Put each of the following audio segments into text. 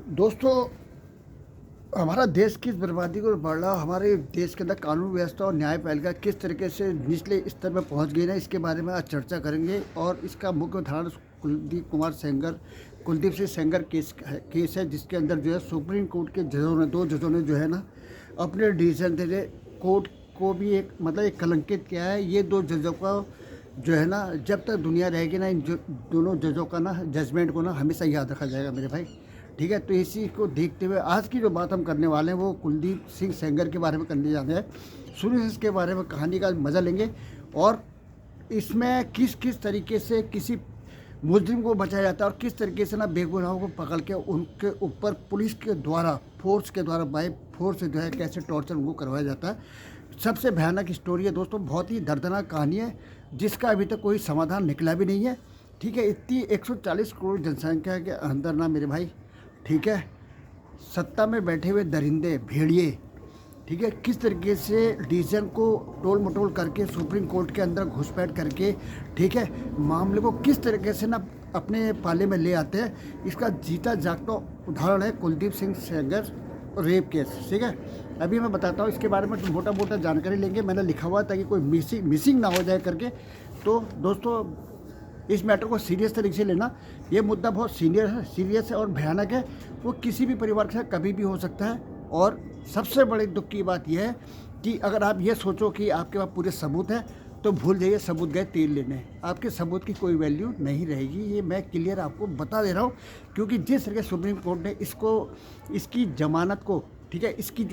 दोस्तों, हमारा देश किस बर्बादी को बढ़ रहा, हमारे देश के अंदर कानून व्यवस्था और न्यायपालिका किस तरीके से निचले स्तर में पहुंच गई ना, इसके बारे में आज चर्चा करेंगे। और इसका मुख्य उदाहरण कुलदीप सिंह सेंगर केस है, जिसके अंदर जो है सुप्रीम कोर्ट के दो जजों ने जो है ना अपने डिसीजन दे कोर्ट को भी एक मतलब एक कलंकित किया है। ये दो जजों का जो है ना, जब तक दुनिया रहेगी ना, इन दोनों जजों का ना जजमेंट को ना हमेशा याद रखा जाएगा मेरे भाई। ठीक है, तो इसी को देखते हुए आज की जो बात हम करने वाले हैं वो कुलदीप सिंह सेंगर के बारे में करने जा रहे हैं। शुरू से इसके बारे में कहानी का मज़ा लेंगे और इसमें किस किस तरीके से किसी मुजरिम को बचाया जाता है और किस तरीके से ना बेगुनाहों को पकड़ के उनके ऊपर पुलिस के द्वारा बाय फोर्स से जो है कैसे टॉर्चर उनको करवाया जाता है। सबसे भयानक स्टोरी है दोस्तों, बहुत ही दर्दनाक कहानी है जिसका अभी तक कोई समाधान निकला भी नहीं है। ठीक है, इतनी 140 करोड़ जनसंख्या के अंदर ना मेरे भाई, ठीक है, सत्ता में बैठे हुए दरिंदे भेड़िए, ठीक है, किस तरीके से डिसीजन को टोल मटोल करके सुप्रीम कोर्ट के अंदर घुसपैठ करके, ठीक है, मामले को किस तरीके से ना अपने पाले में ले आते हैं, इसका जीता जागता उदाहरण है कुलदीप सिंह सेंगर रेप केस। ठीक है, अभी मैं बताता हूँ इसके बारे में, मोटा मोटा जानकारी लेंगे, मैंने लिखा हुआ ताकि कोई मिसिंग ना हो जाए करके। तो दोस्तों, इस मैटर को सीरियस तरीके से लेना, ये मुद्दा बहुत सीरियस है और भयानक है। वो किसी भी परिवार के साथ कभी भी हो सकता है। और सबसे बड़ी दुख की बात यह है कि अगर आप ये सोचो कि आपके पास पूरे सबूत हैं तो भूल जाइए, सबूत गए तेल लेने, आपके सबूत की कोई वैल्यू नहीं रहेगी। ये मैं क्लियर आपको बता दे रहा हूँ, क्योंकि जिस तरह सुप्रीम कोर्ट ने इसकी जमानत को, ठीक है, इसकी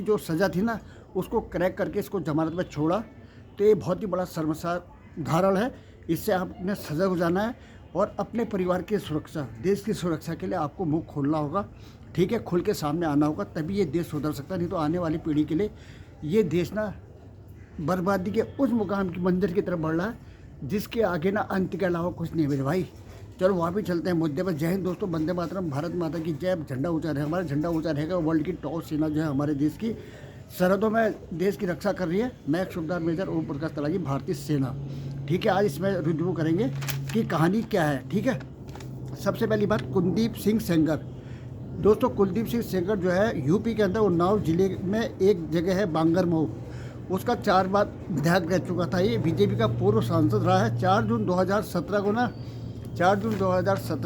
जो सज़ा थी ना उसको क्रैक करके इसको जमानत में छोड़ा, तो ये बहुत ही बड़ा शर्मसार उदाहरण है। इससे आपने सज़ा गुजारना है और अपने परिवार की सुरक्षा, देश की सुरक्षा के लिए आपको मुंह खोलना होगा। ठीक है, खुल के सामने आना होगा, तभी ये देश सुधर सकता है। नहीं तो आने वाली पीढ़ी के लिए ये देश ना बर्बादी के उस मुकाम की मंजिल की तरफ बढ़ रहा है जिसके आगे ना अंत के अलावा कुछ नहीं है मेरे भाई। चलो वहाँ भी चलते हैं मुद्दे पर। जय हिंद दोस्तों, वंदे मातरम, भारत माता की जय। झंडा ऊंचा रहे, हमारा झंडा ऊंचा रहेगा। वर्ल्ड की टॉप सेना जो है हमारे देश की सरहदों में देश की रक्षा कर रही है। मैं एक सूबेदार मेजर ओम प्रकाश तलागी, भारतीय सेना। ठीक है, आज इसमें रुजू करेंगे कि कहानी क्या है। ठीक है, सबसे पहली बात, कुलदीप सिंह सेंगर। दोस्तों, कुलदीप सिंह सेंगर जो है यूपी के अंदर उन्नाव जिले में एक जगह है बांगरमऊ, उसका 4 बार विधायक रह चुका था। ये बीजेपी का पूर्व सांसद रहा है। 4 जून 2017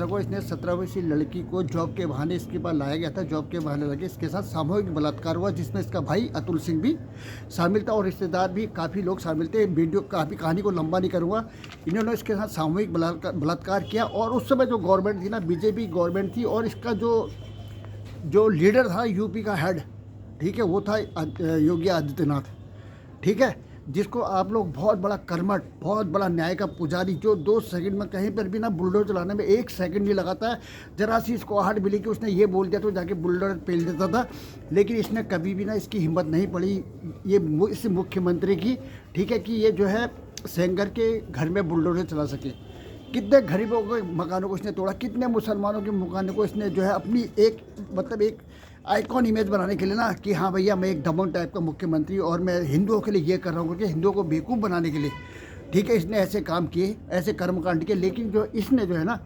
को इसने 17 वर्षीय लड़की को जॉब के बहाने इसके पास लाया गया था। जॉब के बहाने लगे इसके साथ सामूहिक बलात्कार हुआ, जिसमें इसका भाई अतुल सिंह भी शामिल था और रिश्तेदार भी काफ़ी लोग शामिल थे। वीडियो काफ़ी, कहानी को लंबा नहीं करूँगा। इन्होंने इसके साथ सामूहिक बलात्कार किया और उस समय जो गवर्नमेंट थी ना, बीजेपी गवर्नमेंट थी, और इसका जो लीडर था यूपी का हेड, ठीक है, वो था योगी आदित्यनाथ। ठीक है, जिसको आप लोग बहुत बड़ा कर्मठ, बहुत बड़ा न्याय का पुजारी, जो 2 सेकंड में कहीं पर भी ना बुलडोजर चलाने में 1 सेकंड नहीं लगाता है। जरा सी इसको आहट मिली कि उसने ये बोल दिया तो जाके बुलडोजर पेल देता था, लेकिन इसने कभी भी ना इसकी हिम्मत नहीं पड़ी इस मुख्यमंत्री की, ठीक है, कि ये जो है सेंगर के घर में बुलडोजर चला सके। कितने गरीबों के मकानों को इसने तोड़ा, कितने मुसलमानों के मकानों को इसने जो है अपनी एक आइकॉन इमेज बनाने के लिए ना, कि हाँ भैया मैं एक दबंग टाइप का मुख्यमंत्री और मैं हिंदुओं के लिए ये कर रहा हूँ, क्योंकि हिंदुओं को बेवकूफ़ बनाने के लिए, ठीक है, इसने ऐसे काम किए, ऐसे कर्मकांड किए। लेकिन जो इसने जो है ना,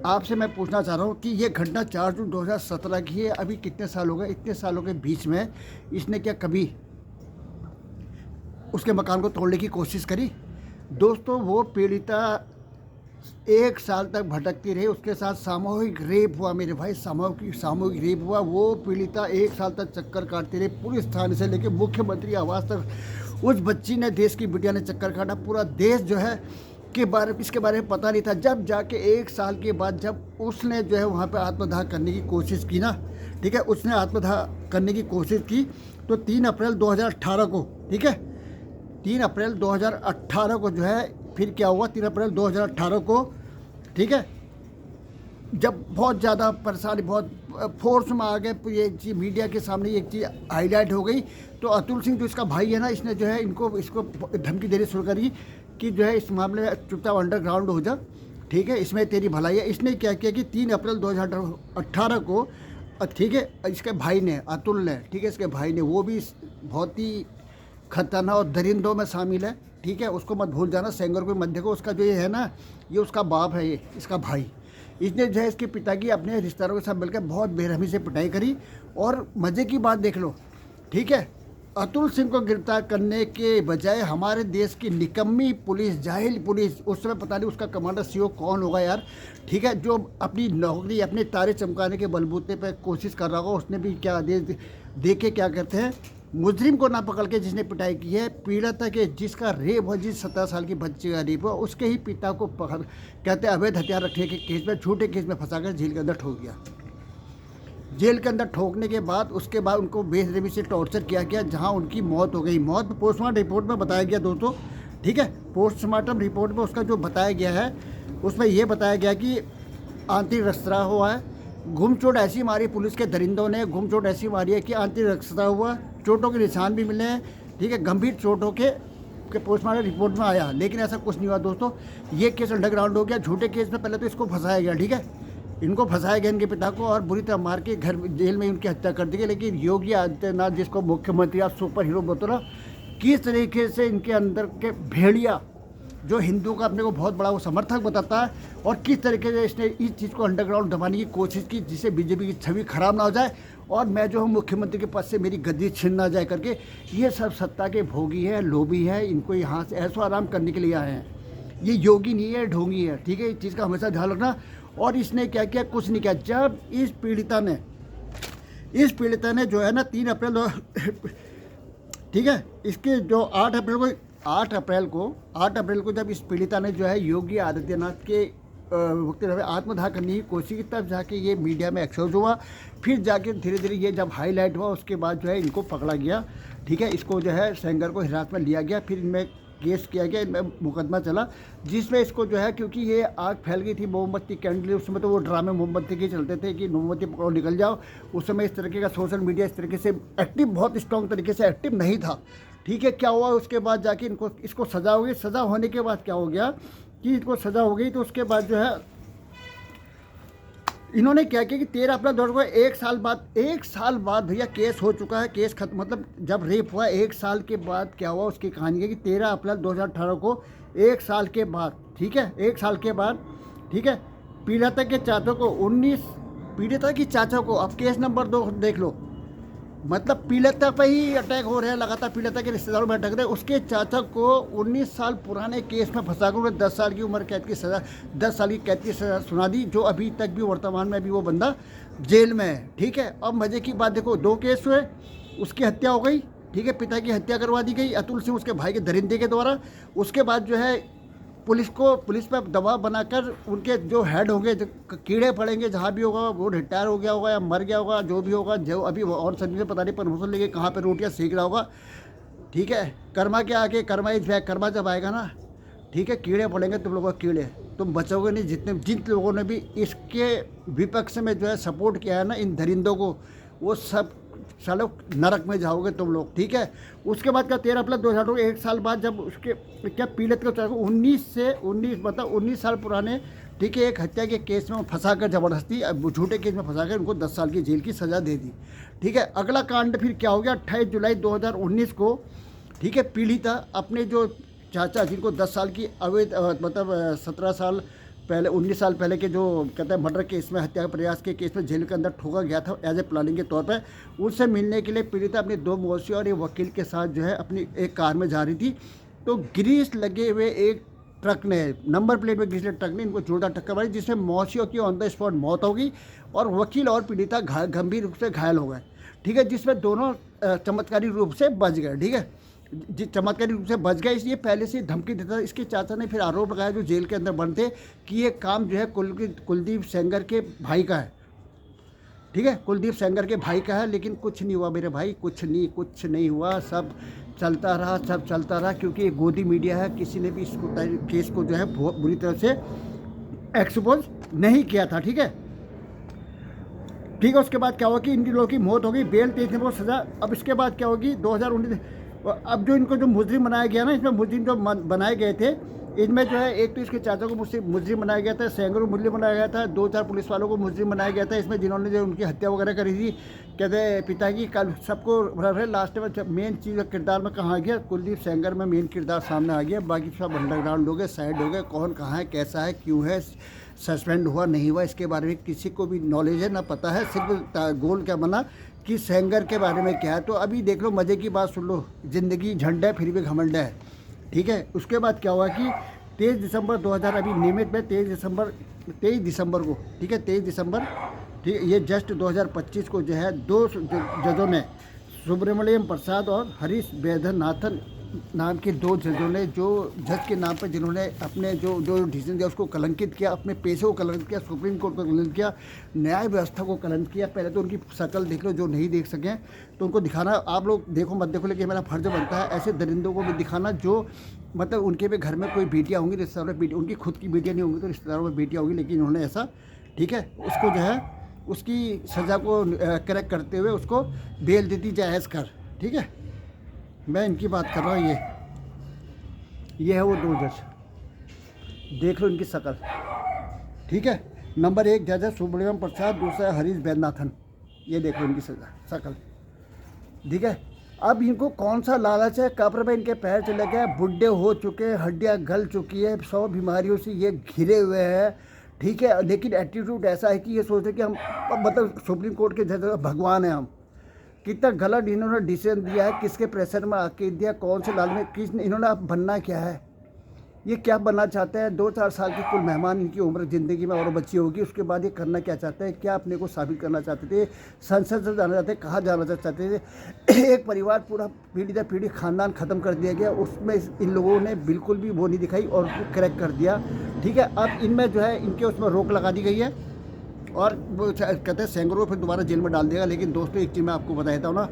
आपसे मैं पूछना चाह रहा हूँ कि ये घटना 4 जून 2017 की है। अभी कितने साल हो गए? इतने सालों के बीच में इसने क्या कभी उसके मकान को तोड़ने की कोशिश करी? दोस्तों, वो पीड़िता 1 साल तक भटकती रही, उसके साथ सामूहिक रेप हुआ मेरे भाई, सामूहिक रेप हुआ। वो पीड़िता 1 साल तक चक्कर काटती रही, पुलिस थाने से लेकर मुख्यमंत्री आवास तक। उस बच्ची ने, देश की बिटिया ने चक्कर काटा। पूरा देश जो है इसके बारे में पता नहीं था। जब जाके 1 साल के बाद जब उसने जो है वहाँ पे आत्मदाह करने की कोशिश की ना, ठीक है, उसने आत्मदाह करने की कोशिश की, तो 3 अप्रैल 2018 को, ठीक है, 3 अप्रैल 2018 को जो है, फिर क्या हुआ 3 अप्रैल 2018 को, ठीक है, जब बहुत ज़्यादा परेशानी, बहुत फोर्स में आ गए, ये चीज़ मीडिया के सामने एक चीज़ हाईलाइट हो गई, तो अतुल सिंह जो इसका भाई है ना, इसने जो है इसको धमकी देनी शुरू करी कि जो है इस मामले में चुपचाप अंडरग्राउंड हो जा, ठीक है, इसमें तेरी भलाई है। इसने क्या किया कि 3 अप्रैल 2018 को, ठीक है, इसके भाई ने, अतुल ने, ठीक है, इसके भाई ने, वो भी बहुत ही खतरनाक और दरिंदों में शामिल है। ठीक है, उसको मत भूल जाना, सेंगर को मत देखो। उसका जो ये है ना, ये उसका बाप है, ये इसका भाई, इसने जो है इसके पिता की अपने रिश्तेदारों के साथ मिलकर बहुत बेरहमी से पिटाई करी। और मज़े की बात देख लो, ठीक है, अतुल सिंह को गिरफ्तार करने के बजाय हमारे देश की निकम्मी पुलिस, जाहिल पुलिस, उस समय पता नहीं उसका कमांडर सीओ कौन होगा यार, ठीक है, जो अपनी नौकरी अपने तारे चमकाने के बलबूते पर कोशिश कर रहा होगा, उसने भी क्या आदेश दे के क्या कहते हैं, मुजरिम को ना पकड़ के जिसने पिटाई की है, पीड़ित के जिसका रेप हो, जिस 17 साल की बच्ची का रेप हो, उसके ही पिता को पकड़ कहते हैं अवैध हथियार रखने के केस में, झूठे केस में फंसाकर जेल के अंदर ठोक दिया। जेल के अंदर ठोकने के बाद उसके बाद उनको बेरहमी से टॉर्चर किया गया, जहां उनकी मौत हो गई। मौत पोस्टमार्टम रिपोर्ट में बताया गया दोस्तों, ठीक है, पोस्टमार्टम रिपोर्ट में उसका जो बताया गया है उसमें यह बताया गया कि आंतरिक रक्तस्राव हुआ है, घुमचोट ऐसी मारी पुलिस के दरिंदों ने, घुमचोट ऐसी मारी है कि आंतरिक रक्तस्राव हुआ, चोटों के निशान भी मिले हैं, ठीक है, गंभीर चोटों के पोस्टमार्टम रिपोर्ट में आया, लेकिन ऐसा कुछ नहीं हुआ दोस्तों। ये केस अंडरग्राउंड हो गया। झूठे केस में पहले तो इसको फंसाया गया, ठीक है, इनको फंसाया गया, इनके पिता को, और बुरी तरह मार के घर जेल में उनकी हत्या कर दी गई। लेकिन योगी आदित्यनाथ, जिसको मुख्यमंत्री आप सुपर हीरो बोलते ना, किस तरीके से इनके अंदर के भेड़िया जो हिंदुओं का अपने को बहुत बड़ा वो समर्थक बताता है, और किस तरीके से इसने इस चीज़ को अंडरग्राउंड दबाने की कोशिश की, जिससे बीजेपी की छवि खराब ना हो जाए और मैं जो हूँ मुख्यमंत्री के पद से मेरी गद्दी छिन ना जाए करके। ये सब सत्ता के भोगी है, लोभी है, इनको यहाँ से ऐसो आराम करने के लिए आए हैं। ये योगी नहीं है, ढोंगी है, ठीक है, इस चीज़ का हमेशा ध्यान रखना। और इसने क्या किया, कुछ नहीं किया। जब इस पीड़िता ने जो है ना 3 अप्रैल ठीक है, इसके जो 8 अप्रैल को जब इस पीड़िता ने जो है योगी आदित्यनाथ के वक्त आत्मदाह करने की कोशिश की, तब जाके ये मीडिया में एक्सपोज हुआ। फिर जाके धीरे धीरे ये जब हाईलाइट हुआ, उसके बाद जो है इनको पकड़ा गया, ठीक है, इसको जो है सेंगर को हिरासत में लिया गया। फिर इनमें केस किया गया, इनमें मुकदमा चला, जिसमें इसको जो है, क्योंकि ये आग फैल गई थी मोमबत्ती कैंडल, उस समय तो वो ड्रामे मोमबत्ती के चलते थे कि मोमबत्ती पकड़ो निकल जाओ। उस समय इस तरीके का सोशल मीडिया इस तरीके से एक्टिव, बहुत स्ट्रॉन्ग तरीके से एक्टिव नहीं था, ठीक है। क्या हुआ, उसके बाद जाके इसको सज़ा हो गई। सज़ा होने के बाद क्या हो गया कि इसको सज़ा हो गई, तो उसके बाद जो है इन्होंने क्या किया कि 13 अप्रैल 2000 को 1 साल बाद भैया केस हो चुका है, केस खत्म, मतलब जब रेप हुआ 1 साल के बाद क्या हुआ, उसकी कहानी है कि 13 अप्रैल 2018 को 1 साल के बाद, ठीक है, 1 साल के बाद, ठीक है, पीड़िता के चाचा को अब केस नंबर 2 देख लो, मतलब पीड़िता पे ही अटैक हो रहे हैं लगातार, पीड़िता के रिश्तेदारों में अटैक रहे। उसके चाचा को 19 साल पुराने केस में फंसाकर उन्हें 10 साल की उम्र कैद की सज़ा, 10 साल की कैद की सज़ा सुना दी, जो अभी तक भी वर्तमान में भी वो बंदा जेल में है, ठीक है। अब मज़े की बात देखो, 2 केस हुए, उसकी हत्या हो गई, ठीक है, पिता की हत्या करवा दी गई अतुल सिंह उसके भाई के दरिंदे के द्वारा। उसके बाद जो है पुलिस पर दबाव बनाकर उनके जो हेड होंगे, जो कीड़े पड़ेंगे, जहाँ भी होगा, वो रिटायर हो गया होगा या मर गया होगा, जो भी होगा, जो अभी और सर्विस में पता नहीं प्रमोशन लेके कहाँ पे रोटियाँ सेक रहा होगा, ठीक है। कर्मा के आगे कर्मा इज बैक, कर्मा जब आएगा ना, ठीक है, कीड़े पड़ेंगे तुम लोगों के, कीड़े, तुम बचोगे नहीं। जिन लोगों ने भी इसके विपक्ष में जो है सपोर्ट किया है ना, इन दरिंदों को, वो सब सालों नरक में जाओगे तुम लोग, ठीक है। उसके बाद का 13 अप्रैल 2008 1 साल बाद जब उसके क्या पीड़ित को 19 साल पुराने, ठीक है, एक हत्या के केस में फंसाकर ज़बरदस्ती झूठे केस में फंसाकर उनको 10 साल की जेल की सज़ा दे दी, ठीक है। अगला कांड फिर क्या हो गया, 28 जुलाई 2019 को, ठीक है, पीड़िता अपने जो चाचा, जिनको 10 साल की अवैध मतलब 17 साल पहले 19 साल पहले के जो कहते हैं मर्डर केस में, हत्या प्रयास के केस में जेल के अंदर ठोका गया था एज ए प्लानिंग के तौर पर, उनसे मिलने के लिए पीड़िता अपनी 2 मौसी और एक वकील के साथ जो है अपनी एक कार में जा रही थी। तो ग्रीस लगे हुए एक ट्रक ने, नंबर प्लेट में ग्रीस लगे ट्रक ने इनको जोरदार टक्कर मारी, जिसमें मौसियों की ऑन द स्पॉट मौत हो गई और वकील और पीड़िता गंभीर रूप से घायल हो गए, ठीक है, जिसमें दोनों चमत्कारी रूप से बच गए, ठीक है, चमत्कारी रूप से बच गए। इसलिए पहले से धमकी देता था। इसके चाचा ने फिर आरोप लगाया, जो जेल के अंदर बंद थे, कि ये काम जो है कुलदीप सेंगर के भाई का है, ठीक है, कुलदीप सेंगर के भाई का है। लेकिन कुछ नहीं हुआ मेरे भाई, कुछ नहीं हुआ, सब चलता रहा, क्योंकि गोदी मीडिया है, किसी ने भी इस केस को जो है बहुत बुरी तरह से एक्सपोज नहीं किया था, ठीक है। उसके बाद क्या हुआ कि इन लोगों की मौत हो गई, बेल 23 दिन को सज़ा। अब इसके बाद क्या होगी, 2019 अब जो इनको जो मुजरिम बनाया गया ना, इसमें मुजरिम जो बनाए गए थे, इनमें जो है एक तो इसके चाचा को मुजरिम बनाया गया था, सेंगर को मुजरिम बनाया गया था, 2-4 पुलिस वालों को मुजरिम बनाया गया था, इसमें जिन्होंने जो उनकी हत्या वगैरह करी थी, कहते पिता की कल सबको लास्ट में मेन चीज़ किरदार में कहाँ आ गया, कुलदीप सेंगर में मेन किरदार सामने आ गया, बाकी सब अंडरग्राउंड हो गए, साइड हो गए, कौन कहाँ है, कैसा है, क्यों है, सस्पेंड हुआ नहीं हुआ इसके बारे में किसी को भी नॉलेज है ना पता है। सिर्फ गोल क्या बना कि सेंगर के बारे में क्या है। तो अभी देख लो, मज़े की बात सुन लो, ज़िंदगी झंड है फिर भी घमंड है, ठीक है। उसके बाद क्या हुआ कि 23 दिसंबर 2000 अभी नियमित में 23 दिसंबर को, ठीक है, 23 दिसंबर, ठीक है, ये जस्ट 2025 को जो है 2 जजों ने, सुब्रमण्यम प्रसाद और हरीश वैद्यनाथन नाम के 2 जजों ने, जो जज के नाम पर जिन्होंने अपने जो डिसीजन दिया उसको कलंकित किया, अपने पेशे को कलंकित किया, सुप्रीम कोर्ट को कलंकित किया, न्याय व्यवस्था को कलंकित किया। पहले तो उनकी शक्ल देख लो, जो नहीं देख सकें तो उनको दिखाना, आप लोग देखो मत देखो, लेकिन मेरा फर्ज बनता है ऐसे दरिंदों को भी दिखाना जो मतलब उनके भी घर में कोई बेटियाँ होंगी, रिश्तेदारों में बेटी, उनकी खुद की बेटियाँ नहीं होंगी तो रिश्तेदारों में बेटियाँ होंगी, लेकिन उन्होंने ऐसा, ठीक है, उसको जो है उसकी सज़ा को करेक्ट करते हुए उसको बेल देती जायज़ कर, ठीक है। मैं इनकी बात कर रहा हूँ, ये है वो 2 जज, देख लो इनकी शक्ल, ठीक है। नंबर 1 जज है सुब्रमण्यम प्रसाद, दूसरा है हरीश वैद्यनाथन, ये देख लो इनकी शक्ल, ठीक है। अब इनको कौन सा लालच है, कब्र में इनके पैर चले गए, बुढ़े हो चुके हैं, हड्डियाँ गल चुकी है, 100 बीमारियों से ये घिरे हुए हैं, ठीक है। लेकिन एटीट्यूड ऐसा है कि ये सोचते कि हम मतलब सुप्रीम कोर्ट के जज भगवान हैं हम। कितना गलत इन्होंने डिसीजन दिया है, किसके प्रेशर में आके दिया, कौन से लाल में किस इन्होंने, अब बनना क्या है, ये क्या बनना चाहते हैं। 2-4 साल के कुल मेहमान इनकी उम्र ज़िंदगी में और बची होगी, उसके बाद ये करना क्या चाहते हैं, क्या अपने को साबित करना चाहते थे, संसद से जाना चाहते, कहाँ जाना चाहते थे। एक परिवार पूरा पीढ़ी दर पीढ़ी खानदान ख़त्म कर दिया गया, उसमें इन लोगों ने बिल्कुल भी वो नहीं दिखाई और उसको करेक्ट कर दिया, ठीक है। अब इनमें जो है इनके उसमें रोक लगा दी गई है और वो कहते हैं सेंगर को फिर दोबारा जेल में डाल देगा। लेकिन दोस्तों एक चीज़ मैं आपको बता देता हूँ ना,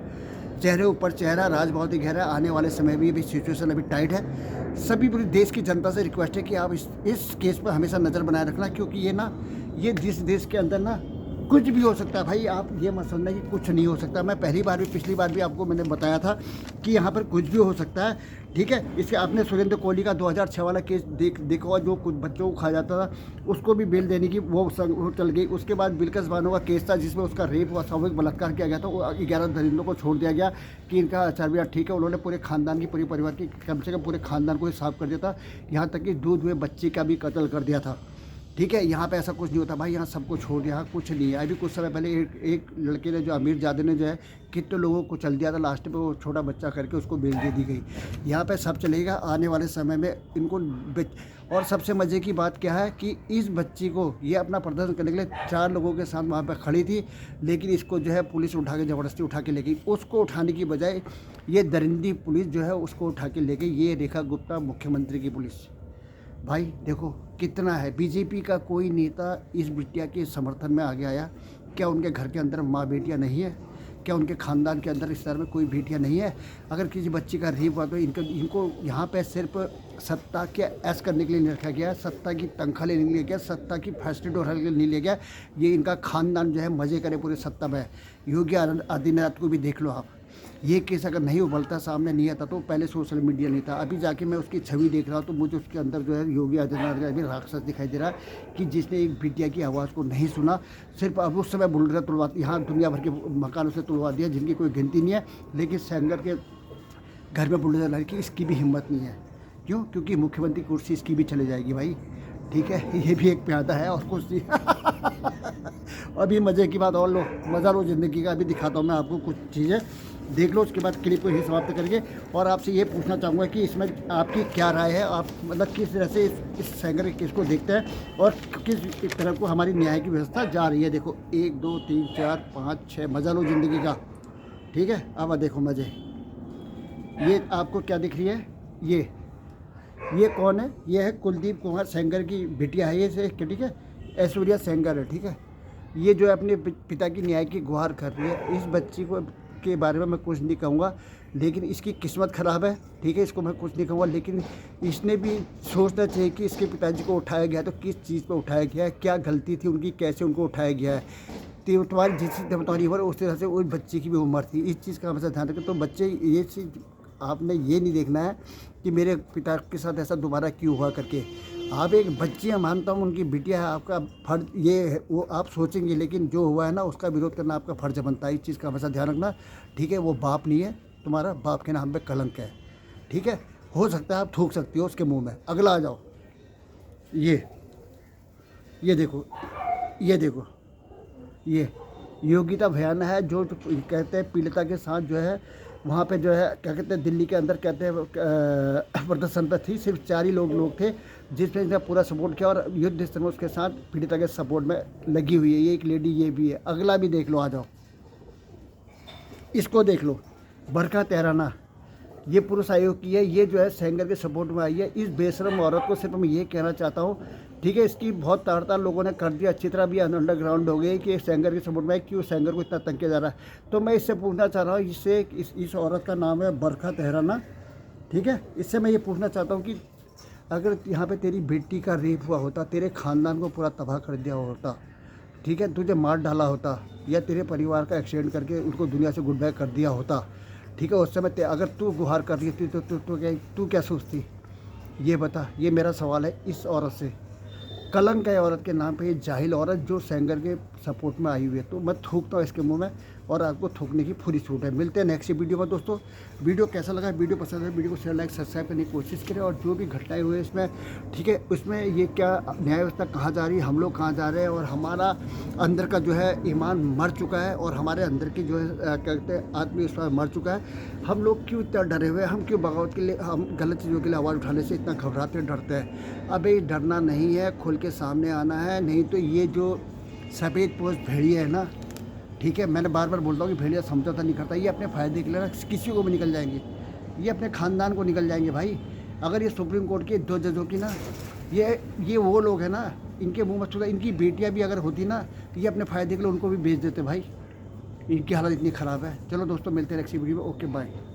चेहरे ऊपर चेहरा, राज बहुत ही गहरा, आने वाले समय में भी सिचुएशन अभी टाइट है। सभी पूरी देश की जनता से रिक्वेस्ट है कि आप इस केस पर हमेशा नज़र बनाए रखना, क्योंकि ये जिस देश के अंदर ना कुछ भी हो सकता है भाई, आप ये मत समझना कि कुछ नहीं हो सकता। मैं पिछली बार भी आपको मैंने बताया था कि यहाँ पर कुछ भी हो सकता है, ठीक है। इसके आपने सुरेंद्र कोहली का 2006 वाला केस देखा हुआ, जो कुछ बच्चों को खा जाता था, उसको भी बेल देने की वो चल गई। उसके बाद बिल्किस बानो का केस था जिसमें उसका रेप हुआ, सामूहिक बलात्कार किया गया था, 11 दरिंदों को छोड़ दिया गया कि इनका चर्बिया ठीक है। उन्होंने पूरे खानदान की, पूरे परिवार की, कम से कम पूरे खानदान को ही साफ कर दिया था, यहाँ तक कि दूध में बच्चे का भी कत्ल कर दिया था, ठीक है। यहाँ पे ऐसा कुछ नहीं होता भाई, यहाँ सबको छोड़ दिया, कुछ नहीं है। अभी कुछ समय पहले एक लड़के ने, जो अमीरजादे ने जो है कितने लोगों को चल दिया था, लास्ट में वो छोटा बच्चा करके उसको बेल दे दी गई। यहाँ पे सब चलेगा आने वाले समय में इनको। और सबसे मज़े की बात क्या है कि इस बच्ची को, ये अपना प्रदर्शन करने के लिए 4 लोगों के साथ वहाँ पर खड़ी थी, लेकिन इसको जो है पुलिस उठा के ज़बरदस्ती उठा के ले गई। उसको उठाने की बजाय ये दरिंदी पुलिस जो है उसको उठा के ले गई, ये रेखा गुप्ता मुख्यमंत्री की पुलिस। भाई देखो कितना है, बीजेपी का कोई नेता इस बिटिया के समर्थन में आगे आया? क्या उनके घर के अंदर माँ बेटियाँ नहीं है? क्या उनके ख़ानदान के अंदर इस तरह में कोई बेटियाँ नहीं है? अगर किसी बच्ची का रेप हुआ तो इनको यहाँ पे सिर्फ सत्ता के ऐश करने के लिए नहीं रखा गया, सत्ता की तनख्वाह लेने के लिए गया, सत्ता की फैसिलिटी उठाने के लिए नहीं लिया गया। ये इनका खानदान जो है मज़े करे पूरे सत्ता में। योगी आदित्यनाथ को भी देख लो आप, ये केस अगर नहीं उबलता, सामने नहीं आता, तो पहले सोशल मीडिया नहीं था। अभी जाके मैं उसकी छवि देख रहा हूँ तो मुझे उसके अंदर जो है योगी आदित्यनाथ का भी राक्षस दिखाई दे रहा है कि जिसने एक बिटिया की आवाज़ को नहीं सुना। सिर्फ अब उस समय बुलडोजर तुलवा, यहाँ दुनिया भर के मकानों से तुलवा दिया जिनकी कोई गिनती नहीं है, लेकिन सेंगर के घर में बुलडोजर लाने की इसकी भी हिम्मत नहीं है। क्यों? क्योंकि मुख्यमंत्री कुर्सी इसकी भी चले जाएगी भाई, ठीक है। ये भी एक प्यादा है और कुछ अभी मज़े की बात और लो, मज़ा लो ज़िंदगी का। अभी दिखाता हूँ मैं आपको कुछ चीज़ें, देख लो, उसके बाद क्लिप को ही समाप्त करेंगे। और आपसे ये पूछना चाहूँगा कि इसमें आपकी क्या राय है, आप मतलब किस तरह से इस सेंगर के केस को देखते हैं और किस तरह को हमारी न्याय की व्यवस्था जा रही है। देखो 1 2 3 4 5 6, मज़ा लो ज़िंदगी का, ठीक है। अब देखो मज़े, ये आपको क्या दिख रही है, ये कौन है? ये है कुलदीप कुमार सेंगर की बिटिया है ये से, ठीक है, ऐश्वर्या सेंगर है, ठीक है। ये जो है अपने पिता की न्याय की गुहार कर रही है। इस बच्ची को के बारे में मैं कुछ नहीं कहूँगा, लेकिन इसकी किस्मत ख़राब है, ठीक है, इसको मैं कुछ नहीं कहूँगा। लेकिन इसने भी सोचना चाहिए कि इसके पिताजी को उठाया गया तो किस चीज़ पर उठाया गया है, क्या गलती थी उनकी, कैसे उनको उठाया गया है। तो तुम्हारी जिस तुम्हारी उम्र उस तरह से उस बच्चे की भी उम्र थी। इस चीज़ का हमेशा ध्यान रखें। तो बच्चे ये चीज़ आपने ये नहीं देखना है कि मेरे पिता के साथ ऐसा दोबारा क्यों हुआ करके। आप एक बच्ची है, मानता हूँ उनकी बिटिया है, आपका फर्ज ये है वो आप सोचेंगे, लेकिन जो हुआ है ना उसका विरोध करना आपका फर्ज बनता है। इस चीज़ का हमेशा ध्यान रखना, ठीक है। वो बाप नहीं है तुम्हारा, बाप के नाम पे कलंक है, ठीक है। हो सकता है आप थूक सकती हो उसके मुंह में। अगला आ जाओ, ये देखो, ये देखो, ये योगिता भयान है जो कहते हैं पीड़िता के साथ जो है वहाँ पे जो है क्या कहते हैं दिल्ली के अंदर कहते हैं प्रदर्शन पर थी, सिर्फ 4 ही लोग थे जिसने इसने पूरा सपोर्ट किया और युद्ध स्तर में उसके साथ पीड़िता के सपोर्ट में लगी हुई है। ये एक लेडी ये भी है। अगला भी देख लो, आ जाओ, इसको देख लो, बरखा तेहराना, ये पुरुष आयोग की है, ये जो है सेंगर के सपोर्ट में आई है। इस बेशरम औरत को सिर्फ मैं ये कहना चाहता हूँ, ठीक है, इसकी बहुत ताड़ताड़ लोगों ने कर दिया, अच्छी तरह भी अंडरग्राउंड हो गई कि सेंगर के सपोर्ट में क्यों सेंगर को इतना तंग किया जा रहा है। तो मैं इससे पूछना चाह रहा हूँ, इससे इस औरत का नाम है बरखा तेहराना, ठीक है, इससे मैं ये पूछना चाहता हूँ कि अगर यहाँ पे तेरी बेटी का रेप हुआ होता, तेरे ख़ानदान को पूरा तबाह कर दिया होता, ठीक है, तुझे मार डाला होता या तेरे परिवार का एक्सीडेंट करके उनको दुनिया से गुड बाय कर दिया होता, ठीक है, उस समय अगर तू गुहार कर रही थी तो तू क्या सोचती, ये बता। ये मेरा सवाल है इस औरत से। कलंक है औरत के नाम पे, ये जाहिल औरत जो सेंगर के सपोर्ट में आई हुई है। तो मैं थूकता हूँ इसके मुंह में और आपको थूकने की पूरी छूट है। मिलते हैं नेक्स्ट वीडियो में दोस्तों। वीडियो कैसा लगा, वीडियो पसंद है वीडियो को शेयर लाइक सब्सक्राइब करने की कोशिश करें। और जो भी घटनाएं हुई है इसमें, ठीक है, उसमें ये क्या न्याय व्यवस्था कहाँ जा रही है, हम लोग कहाँ जा रहे हैं, और हमारा अंदर का जो है ईमान मर चुका है और हमारे अंदर की जो है क्या कहते हैं आत्मविश्वास मर चुका है। हम लोग क्यों इतना डरे हुए हैं, हम क्यों बगावत के लिए, हम गलत चीज़ों के लिए आवाज़ उठाने से इतना घबराते डरते हैं। अबे डरना नहीं है, खुल के सामने आना है, नहीं तो ये जो सफ़ेद पोस्ट भेड़िया है ना, ठीक है, मैंने बार बार बोलता हूँ कि भेड़िया समझौता नहीं करता, ये अपने फ़ायदे के लिए ना किसी को भी निकल जाएंगे, ये अपने ख़ानदान को निकल जाएंगे भाई। अगर ये सुप्रीम कोर्ट के 2 जजों की ना, ये वो लोग हैं ना, इनके मुँह में छुरा, इनकी बेटियाँ भी अगर होती ना तो ये अपने फ़ायदे के लिए उनको भी बेच देते भाई। इनकी हालत इतनी ख़राब है। चलो दोस्तों, मिलते हैं नेक्स्ट वीडियो में। Okay bye.